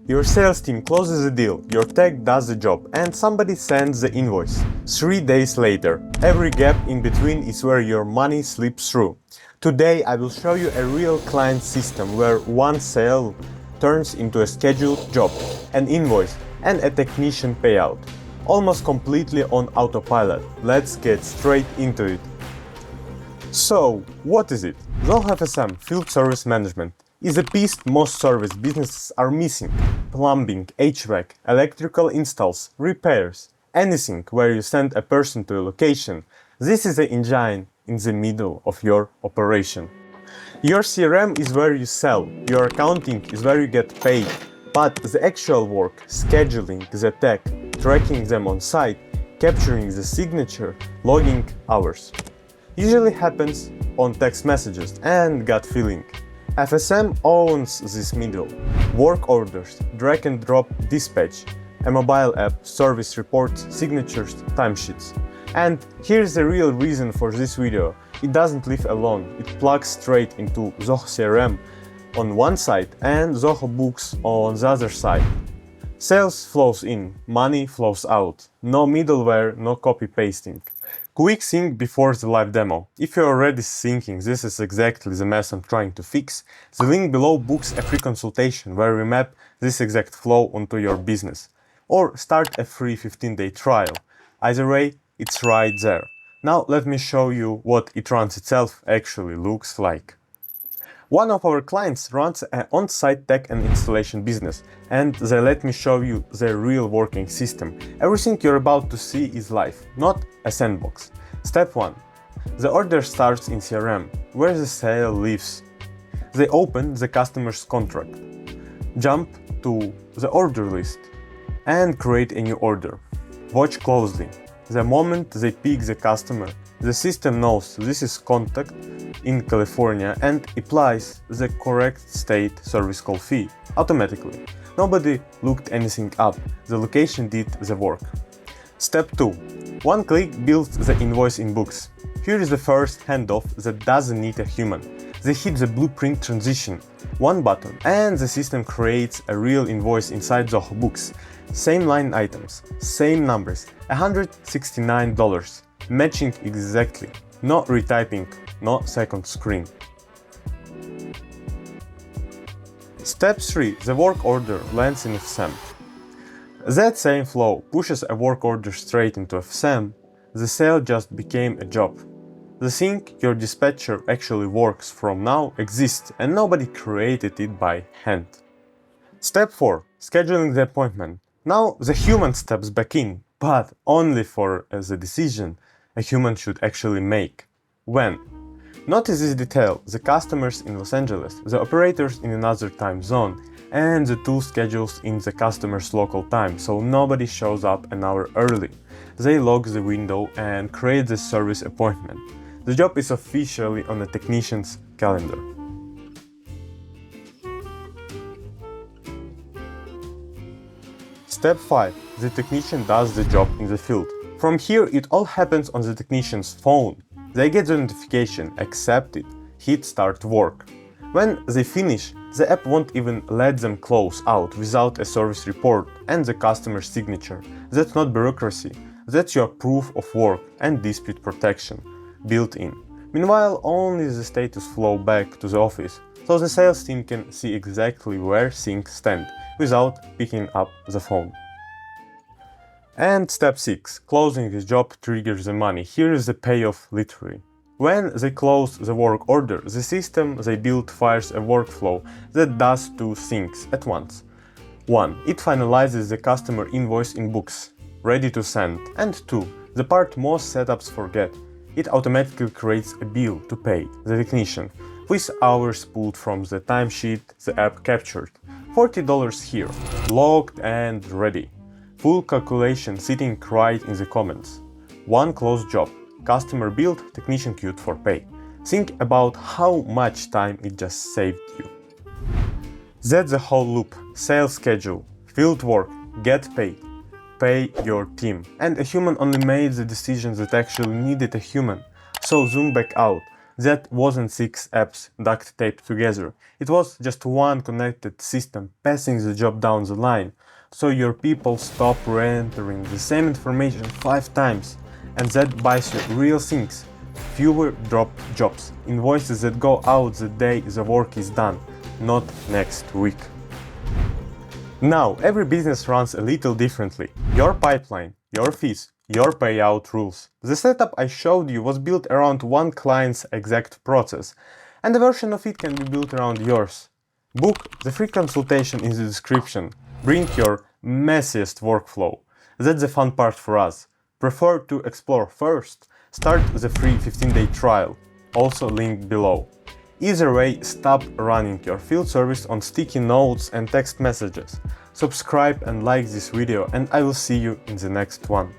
Your sales team closes the deal, your tech does the job, and somebody sends the invoice. 3 days later, every gap in between is where your money slips through. Today I will show you a real client system where one sale turns into a scheduled job, an invoice, and a technician payout. Almost completely on autopilot. Let's get straight into it. So, what is it? Zoho FSM, Field Service Management, is a piece most service businesses are missing. Plumbing, HVAC, electrical installs, repairs, anything where you send a person to a location. This is the engine in the middle of your operation. Your CRM is where you sell, your accounting is where you get paid, but the actual work, scheduling the tech, tracking them on site, capturing the signature, logging hours, usually happens on text messages and gut feeling. FSM owns this middle. Work orders, drag and drop dispatch, a mobile app, service reports, signatures, timesheets. And here's the real reason for this video. It doesn't live alone, it plugs straight into Zoho CRM on one side and Zoho Books on the other side. Sales flows in, money flows out. No middleware, no copy pasting. Quick thing before the live demo. If you're already thinking this is exactly the mess I'm trying to fix, the link below books a free consultation where we map this exact flow onto your business. Or start a free 15-day trial. Either way, it's right there. Now let me show you what it runs itself actually looks like. One of our clients runs an on-site tech and installation business, and they let me show you the real working system. Everything you're about to see is live, not a sandbox. Step 1. The order starts in CRM, where the sale lives. They open the customer's contract, jump to the order list, and create a new order. Watch closely. The moment they pick the customer, the system knows this is contact in California and applies the correct state service call fee automatically. Nobody looked anything up, the location did the work. Step 2. One click builds the invoice in Books. Here is the first handoff that doesn't need a human. They hit the blueprint transition, one button, and the system creates a real invoice inside Zoho Books. Same line items, same numbers, $169, matching exactly. No retyping, no second screen. Step 3. The work order lands in FSM. That same flow pushes a work order straight into FSM. The sale just became a job. The thing your dispatcher actually works from now exists and nobody created it by hand. Step 4. Scheduling the appointment. Now the human steps back in, but only for the decision a human should actually make. When? Notice this detail: the customers in Los Angeles, the operators in another time zone, and the tool schedules in the customer's local time, so nobody shows up an hour early. They log the window and create the service appointment. The job is officially on the technician's calendar. Step 5. The technician does the job in the field. From here, it all happens on the technician's phone. They get the notification, accept it, hit start work. When they finish, the app won't even let them close out without a service report and the customer's signature. That's not bureaucracy, that's your proof of work and dispute protection built in. Meanwhile, only the status flow back to the office, so the sales team can see exactly where things stand without picking up the phone. And step 6. Closing the job triggers the money. Here is the payoff literally. When they close the work order, the system they built fires a workflow that does two things at once. 1. It finalizes the customer invoice in Books, ready to send. And 2. The part most setups forget. It automatically creates a bill to pay the technician, with hours pulled from the timesheet the app captured. $40 here, logged and ready. Full calculation sitting right in the comments. One closed job, customer billed, technician queued for pay. Think about how much time it just saved you. That's the whole loop. Sales schedule, field work, get paid, pay your team. And a human only made the decisions that actually needed a human. So zoom back out. That wasn't 6 apps duct taped together. It was just one connected system passing the job down the line. So your people stop re-entering the same information 5 times. And that buys you real things. Fewer dropped jobs, invoices that go out the day the work is done, not next week. Now, every business runs a little differently. Your pipeline, your fees, your payout rules. The setup I showed you was built around one client's exact process, and a version of it can be built around yours. Book the free consultation in the description. Bring your messiest workflow. That's the fun part for us. Prefer to explore first? Start the free 15-day trial, also linked below. Either way, stop running your field service on sticky notes and text messages. Subscribe and like this video, and I will see you in the next one.